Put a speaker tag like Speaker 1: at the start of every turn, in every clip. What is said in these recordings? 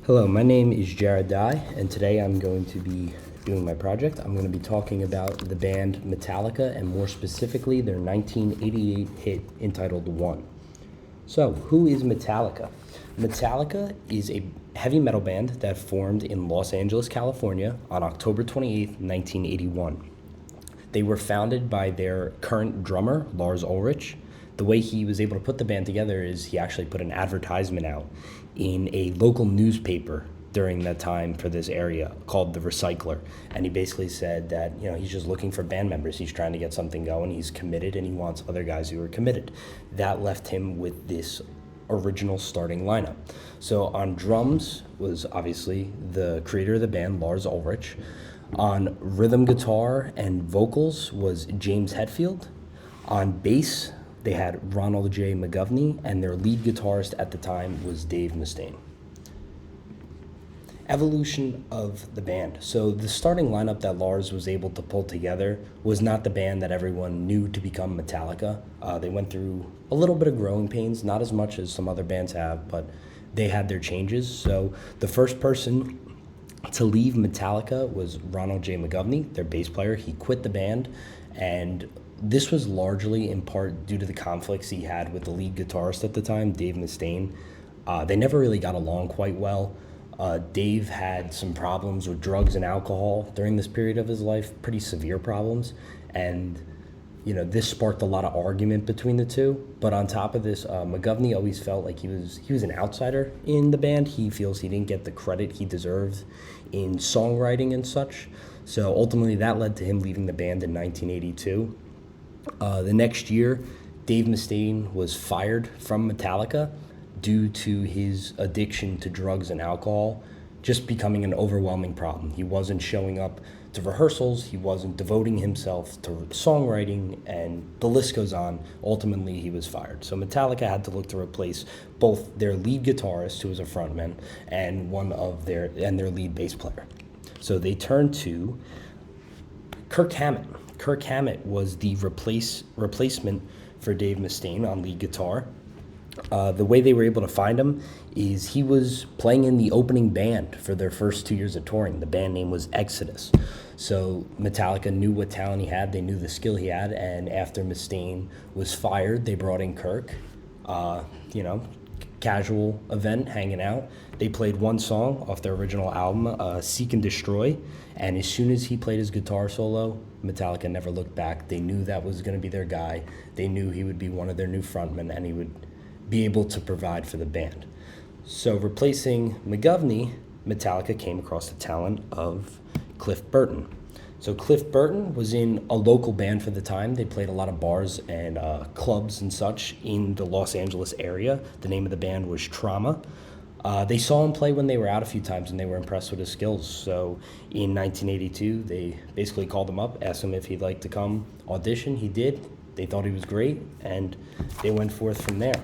Speaker 1: Hello, my name is Jarrod, and today I'm going to be doing my project. I'm going to be talking about the band Metallica, and more specifically their 1988 hit entitled One. So, who is Metallica? Metallica is a heavy metal band that formed in Los Angeles, California on October 28, 1981. They were founded by their current drummer, Lars Ulrich. The way he was able to put the band together is he actually put an advertisement out in a local newspaper during that time for this area called The Recycler. And he basically said that, he's just looking for band members. He's trying to get something going. He's committed and he wants other guys who are committed. That left him with this original starting lineup. So on drums was obviously the creator of the band, Lars Ulrich. On rhythm guitar and vocals was James Hetfield. On bass, they had Ronald J. McGovney, and their lead guitarist at the time was Dave Mustaine. Evolution of the band. So the starting lineup that Lars was able to pull together was not the band that everyone knew to become Metallica. They went through a little bit of growing pains, not as much as some other bands have, but they had their changes. So the first person to leave Metallica was Ronald J. McGovney, their bass player. He quit the band, and this was largely in part due to the conflicts he had with the lead guitarist at the time, Dave Mustaine. They never really got along quite well. Dave had some problems with drugs and alcohol during this period of his life, pretty severe problems, and this sparked a lot of argument between the two. But on top of this, McGovney always felt like he was an outsider in the band. He feels he didn't get the credit he deserved in songwriting and such. So ultimately that led to him leaving the band in 1982. The next year, Dave Mustaine was fired from Metallica due to his addiction to drugs and alcohol just becoming an overwhelming problem. He wasn't showing up to rehearsals, he wasn't devoting himself to songwriting, and the list goes on. Ultimately, he was fired. So Metallica had to look to replace both their lead guitarist, who was a frontman, and their lead bass player. So they turned to Kirk Hammett. Kirk Hammett was the replacement for Dave Mustaine on lead guitar. The way they were able to find him is he was playing in the opening band for their first 2 years of touring. The band name was Exodus. So Metallica knew what talent he had, they knew the skill he had, and after Mustaine was fired, they brought in Kirk. Casual event, hanging out. They played one song off their original album, Seek and Destroy, and as soon as he played his guitar solo, Metallica never looked back. They knew that was going to be their guy. They knew he would be one of their new frontmen, and he would be able to provide for the band. So replacing McGovney, Metallica came across the talent of Cliff Burton. So Cliff Burton was in a local band for the time. They played a lot of bars and clubs and such in the Los Angeles area. The name of the band was Trauma. They saw him play when they were out a few times, and they were impressed with his skills. So in 1982, they basically called him up, asked him if he'd like to come audition. He did. They thought he was great, and they went forth from there.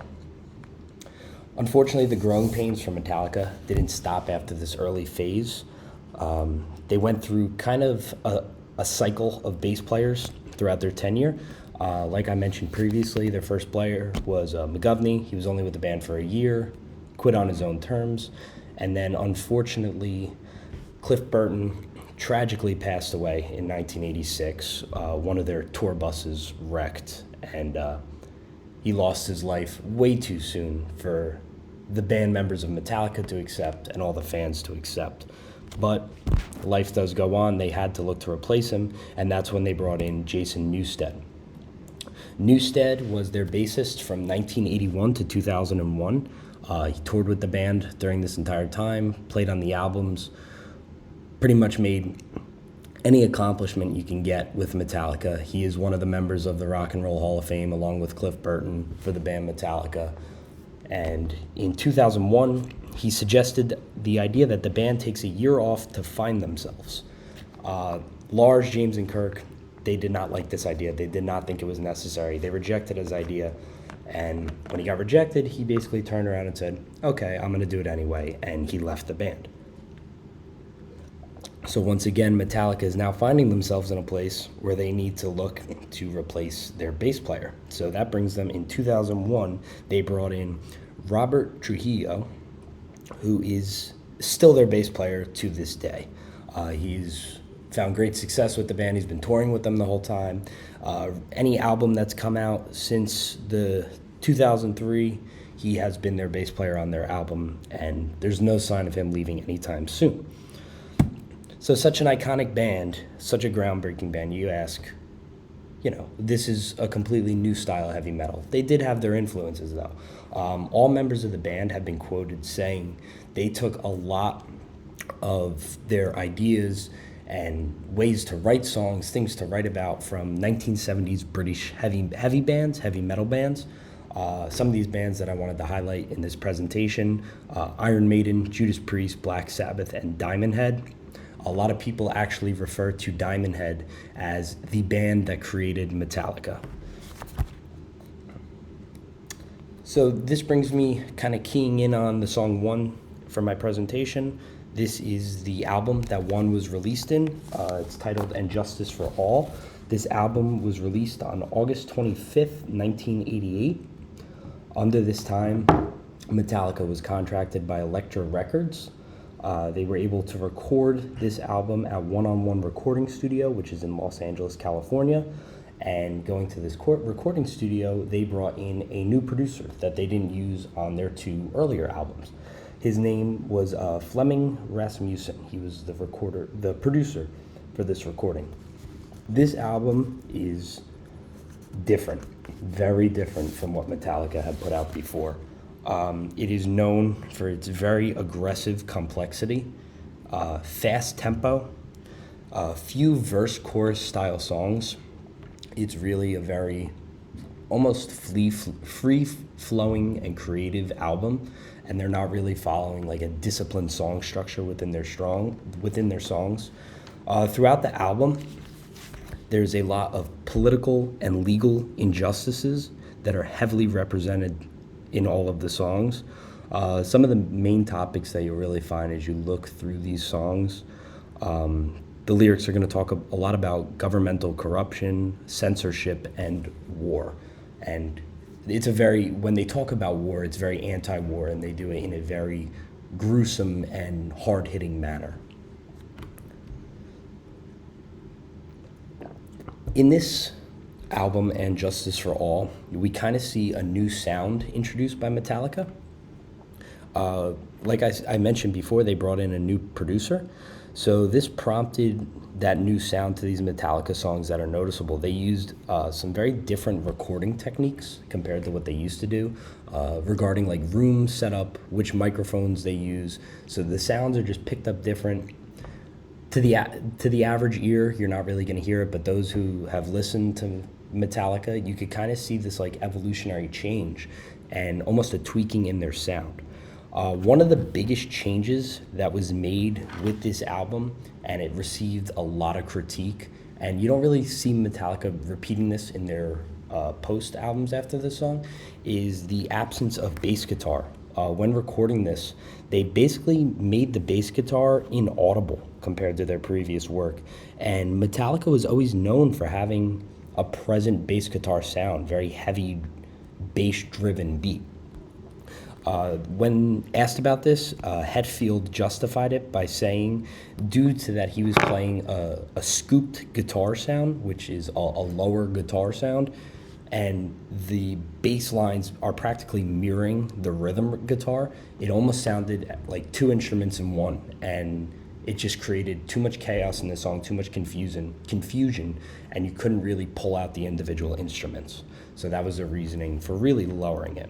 Speaker 1: Unfortunately, the growing pains for Metallica didn't stop after this early phase. They went through kind of a cycle of bass players throughout their tenure. Like I mentioned previously, their first player was McGovney. He was only with the band for a year, quit on his own terms, and then unfortunately, Cliff Burton tragically passed away in 1986. One of their tour buses wrecked, and he lost his life way too soon for the band members of Metallica to accept and all the fans to accept. But life does go on. They had to look to replace him, and that's when they brought in Jason Newsted. Newsted was their bassist from 1981 to 2001. He toured with the band during this entire time, played on the albums, pretty much made any accomplishment you can get with Metallica. He is one of the members of the Rock and Roll Hall of Fame, along with Cliff Burton, for the band Metallica. And in 2001, he suggested the idea that the band takes a year off to find themselves. Lars, James, and Kirk, they did not like this idea. They did not think it was necessary. They rejected his idea. And when he got rejected, he basically turned around and said, okay, I'm going to do it anyway. And he left the band. So once again, Metallica is now finding themselves in a place where they need to look to replace their bass player. So that brings them in 2001, they brought in Robert Trujillo, who is still their bass player to this day. He's found great success with the band. He's been touring with them the whole time. Any album that's come out since the 2003, he has been their bass player on their album, and there's no sign of him leaving anytime soon. So such an iconic band, such a groundbreaking band, you ask, this is a completely new style of heavy metal. They did have their influences, though. All members of the band have been quoted saying they took a lot of their ideas and ways to write songs, things to write about from 1970s British heavy bands, heavy metal bands. Some of these bands that I wanted to highlight in this presentation, Iron Maiden, Judas Priest, Black Sabbath, and Diamond Head. A lot of people actually refer to Diamond Head as the band that created Metallica. So this brings me kind of keying in on the song One for my presentation. This is the album that One was released in. It's titled And Justice for All. This album was released on August 25th, 1988. Under this time, Metallica was contracted by Elektra Records. They were able to record this album at One-on-One Recording Studio, which is in Los Angeles, California. And going to this recording studio, they brought in a new producer that they didn't use on their two earlier albums. His name was Flemming Rasmussen. He was the producer for this recording. This album is different, very different from what Metallica had put out before. It is known for its very aggressive complexity, fast tempo, few verse-chorus style songs. It's really a very almost free-flowing and creative album, and they're not really following like a disciplined song structure within their songs. Throughout the album, there's a lot of political and legal injustices that are heavily represented in all of the songs. Some of the main topics that you'll really find as you look through these songs, the lyrics are going to talk a lot about governmental corruption, censorship, and war. And when they talk about war, it's very anti-war, and they do it in a very gruesome and hard-hitting manner. In this album, And Justice for All, we kind of see a new sound introduced by Metallica. Like I mentioned before, they brought in a new producer. So this prompted that new sound to these Metallica songs that are noticeable. They used some very different recording techniques compared to what they used to do, regarding like room setup, which microphones they use. So the sounds are just picked up different. To the average ear, you're not really going to hear it, but those who have listened to Metallica, you could kind of see this like evolutionary change and almost a tweaking in their sound. One of the biggest changes that was made with this album, and it received a lot of critique, and you don't really see Metallica repeating this in their post albums after this song, is the absence of bass guitar. When recording this, they basically made the bass guitar inaudible compared to their previous work, and Metallica was always known for having a present bass guitar sound, very heavy bass-driven beat. When asked about this, Hetfield justified it by saying, due to that he was playing a scooped guitar sound, which is a lower guitar sound, and the bass lines are practically mirroring the rhythm guitar, it almost sounded like two instruments in one, and it just created too much chaos in the song, too much confusion, and you couldn't really pull out the individual instruments. So that was the reasoning for really lowering it.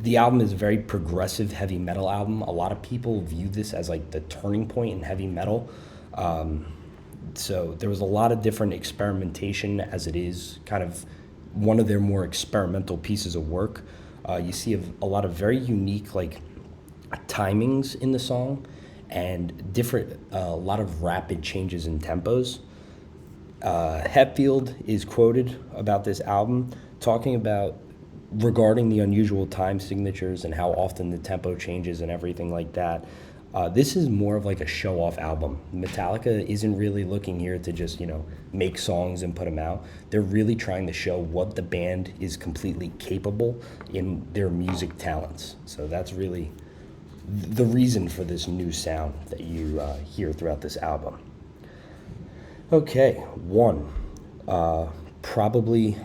Speaker 1: The album is a very progressive heavy metal album. A lot of people view this as like the turning point in heavy metal. So there was a lot of different experimentation, as it is kind of one of their more experimental pieces of work. You see a lot of very unique like timings in the song, and a lot of rapid changes in tempos. Hetfield is quoted about this album talking about regarding the unusual time signatures and how often the tempo changes and everything like that. This is more of like a show-off album. Metallica isn't really looking here to just, make songs and put them out. They're really trying to show what the band is completely capable in their music talents. So that's really the reason for this new sound that you hear throughout this album. Okay, one, probably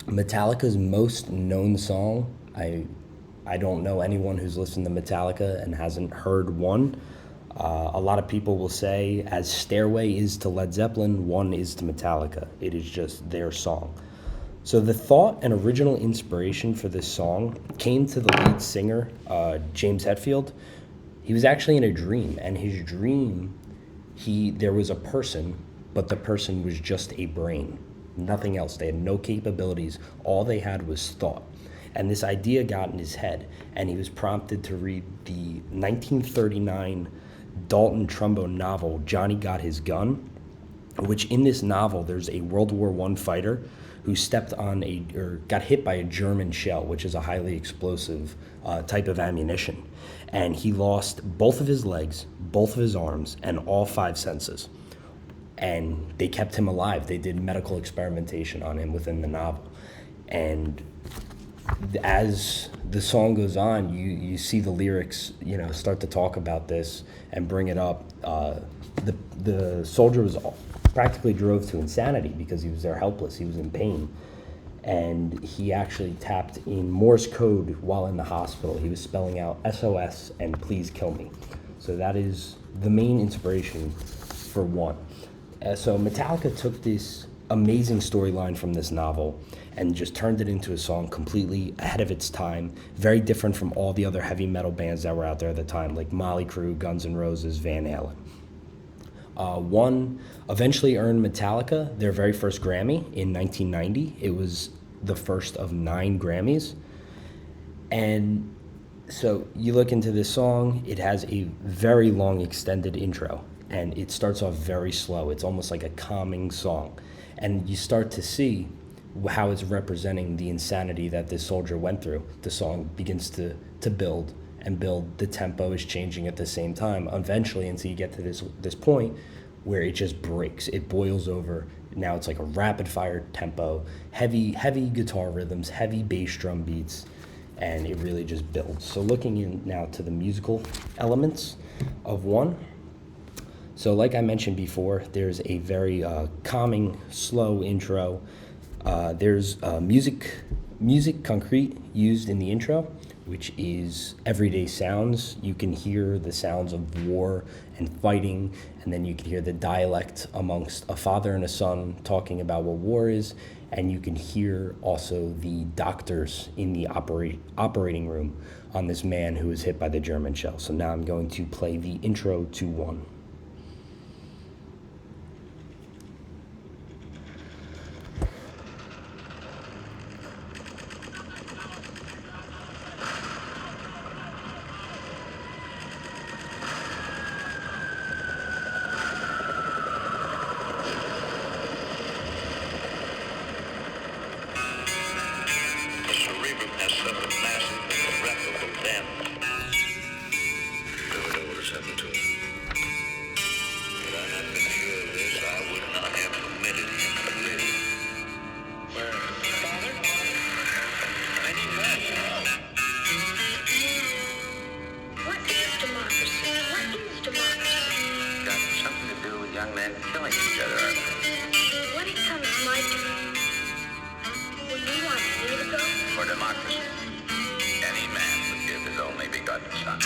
Speaker 1: Metallica's most known song. I don't know anyone who's listened to Metallica and hasn't heard One. A lot of people will say, as Stairway is to Led Zeppelin, One is to Metallica. It is just their song. So the thought and original inspiration for this song came to the lead singer, James Hetfield. He was actually in a dream, and his dream, there was a person, but the person was just a brain, nothing else. They had no capabilities. All they had was thought. And this idea got in his head, and he was prompted to read the 1939 Dalton Trumbo novel, Johnny Got His Gun, which in this novel, there's a World War I fighter who got hit by a German shell, which is a highly explosive type of ammunition. And he lost both of his legs, both of his arms, and all 5 senses. And they kept him alive. They did medical experimentation on him within the novel. And as the song goes on, you see the lyrics, start to talk about this and bring it up. The soldier was practically drove to insanity because he was there helpless. He was in pain. And he actually tapped in Morse code while in the hospital. He was spelling out SOS and please kill me. So that is the main inspiration for One. So Metallica took this amazing storyline from this novel and just turned it into a song completely ahead of its time, very different from all the other heavy metal bands that were out there at the time, like Mötley Crüe, Guns N' Roses, Van Halen. One eventually earned Metallica their very first Grammy in 1990. It was the first of 9 Grammys. And so you look into this song, it has a very long extended intro, and it starts off very slow. It's almost like a calming song. And you start to see how it's representing the insanity that this soldier went through. The song begins to build and build. The tempo is changing at the same time, eventually until you get to this point where it just breaks. It boils over. Now it's like a rapid fire tempo, heavy guitar rhythms, heavy bass drum beats, and it really just builds. So looking in now to the musical elements of One. So like I mentioned before, there's a very calming, slow intro. There's music concrete used in the intro, which is everyday sounds. You can hear the sounds of war and fighting, and then you can hear the dialect amongst a father and a son talking about what war is, and you can hear also the doctors in the operating room on this man who was hit by the German shell. So now I'm going to play the intro to One.
Speaker 2: Young men killing each other. When it comes to my turn, will you want me to go? For democracy, any man would give his only begotten son.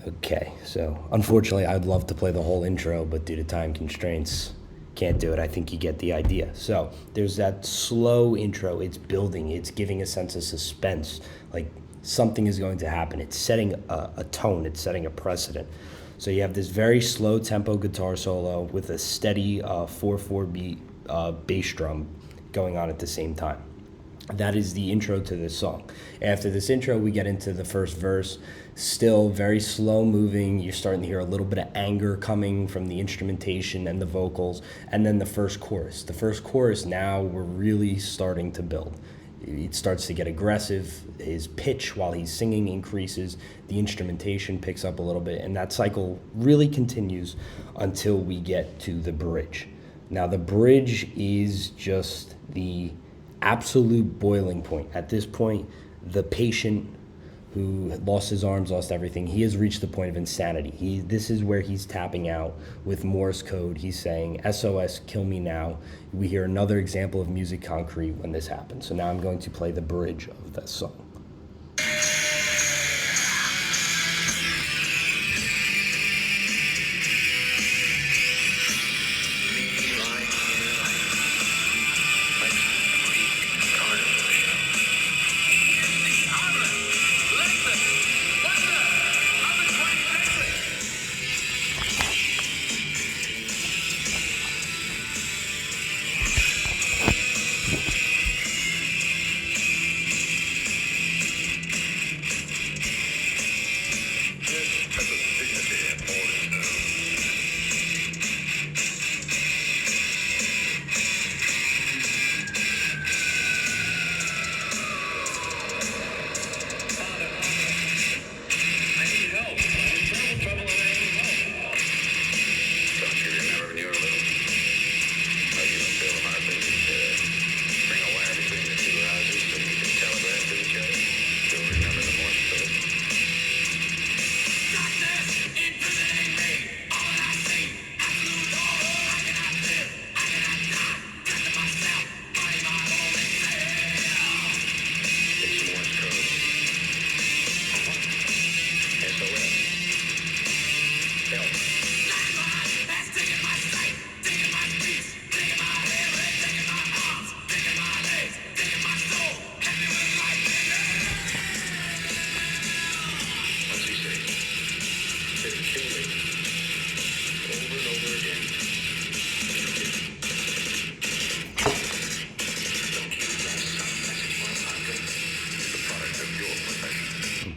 Speaker 1: Okay, so unfortunately I'd love to play the whole intro, but due to time constraints, can't do it. I think you get the idea. So there's that slow intro. It's building. It's giving a sense of suspense, like something is going to happen. It's setting a tone. It's setting a precedent. So you have this very slow tempo guitar solo with a steady 4/4 beat bass drum going on at the same time. that is the intro to this song. After this intro, we get into the first verse, still very slow moving. You're starting to hear a little bit of anger coming from the instrumentation and the vocals, and then the first chorus. The first chorus, now we're really starting to build. It starts to get aggressive. His pitch while he's singing increases. The instrumentation picks up a little bit, and that cycle really continues until we get to the bridge. Now, the bridge is just the absolute boiling point. At this point, the patient who lost his arms, lost everything, he has reached the point of insanity. This is where he's tapping out with Morse code. He's saying, SOS, kill me now. We hear another example of music concrete when this happens. So now I'm going to play the bridge of this song.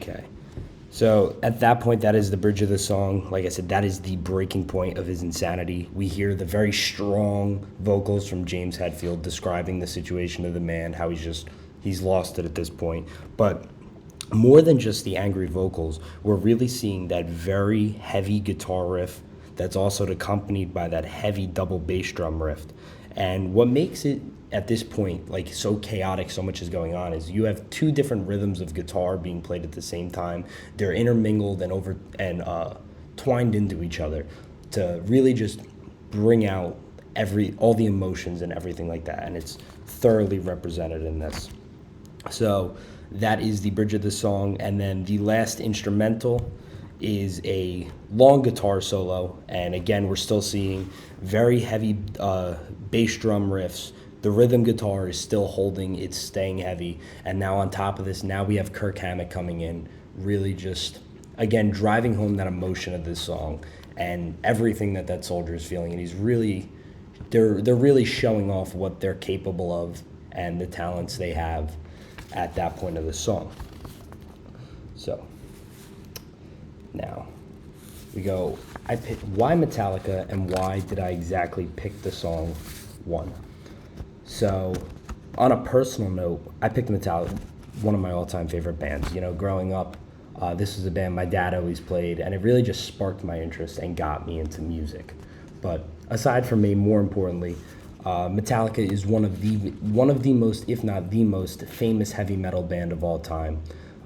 Speaker 1: Okay. So at that point, that is the bridge of the song. Like I said, that is the breaking point of his insanity. We hear the very strong vocals from James Hetfield describing the situation of the man, how he's lost it at this point. But more than just the angry vocals, we're really seeing that very heavy guitar riff that's also accompanied by that heavy double bass drum riff. And what makes it at this point like so chaotic, so much is going on, is you have two different rhythms of guitar being played at the same time. They're intermingled and twined into each other to really just bring out all the emotions and everything like that, and it's thoroughly represented in this. So that is the bridge of the song, and then the last instrumental is a long guitar solo, and again we're still seeing very heavy bass drum riffs. The rhythm guitar is still holding, it's staying heavy, and now on top of this, now we have Kirk Hammett coming in, really just again driving home that emotion of this song and everything that soldier is feeling. And they're really showing off what they're capable of and the talents they have at that point of the song. So now we go, I picked why Metallica and why did I exactly pick the song One. So on a personal note, I picked Metallica, one of my all-time favorite bands. You know, growing up, this was a band my dad always played, and it really just sparked my interest and got me into music. But aside from me, more importantly, Metallica is one of the most, if not the most, famous heavy metal band of all time.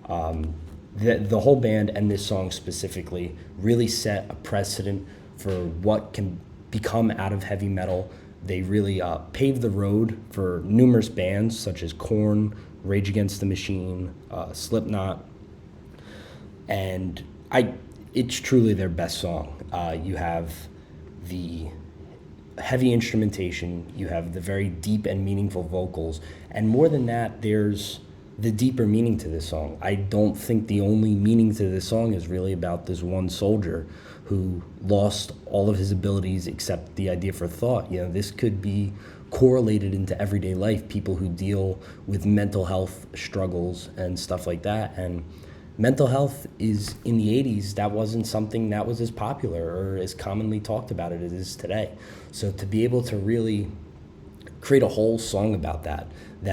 Speaker 1: The whole band and this song specifically really set a precedent for what can become out of heavy metal. They really paved the road for numerous bands such as Korn, Rage Against the Machine, Slipknot, and it's truly their best song. You have the heavy instrumentation, you have the very deep and meaningful vocals, and more than that, there's the deeper meaning to this song. I don't think the only meaning to this song is really about this one soldier who lost all of his abilities except the idea for thought. This could be correlated into everyday life, people who deal with mental health struggles and stuff like that. And mental health is, in the 80s, that wasn't something that was as popular or as commonly talked about as it is today. So to be able to really create a whole song about that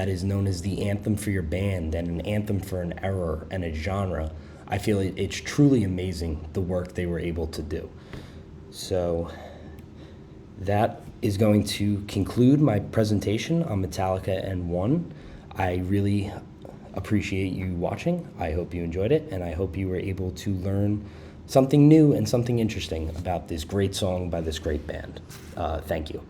Speaker 1: is known as the anthem for your band and an anthem for an era and a genre, I feel it's truly amazing the work they were able to do. So that is going to conclude my presentation on Metallica and One. I really appreciate you watching. I hope you enjoyed it, and I hope you were able to learn something new and something interesting about this great song by this great band. Thank you.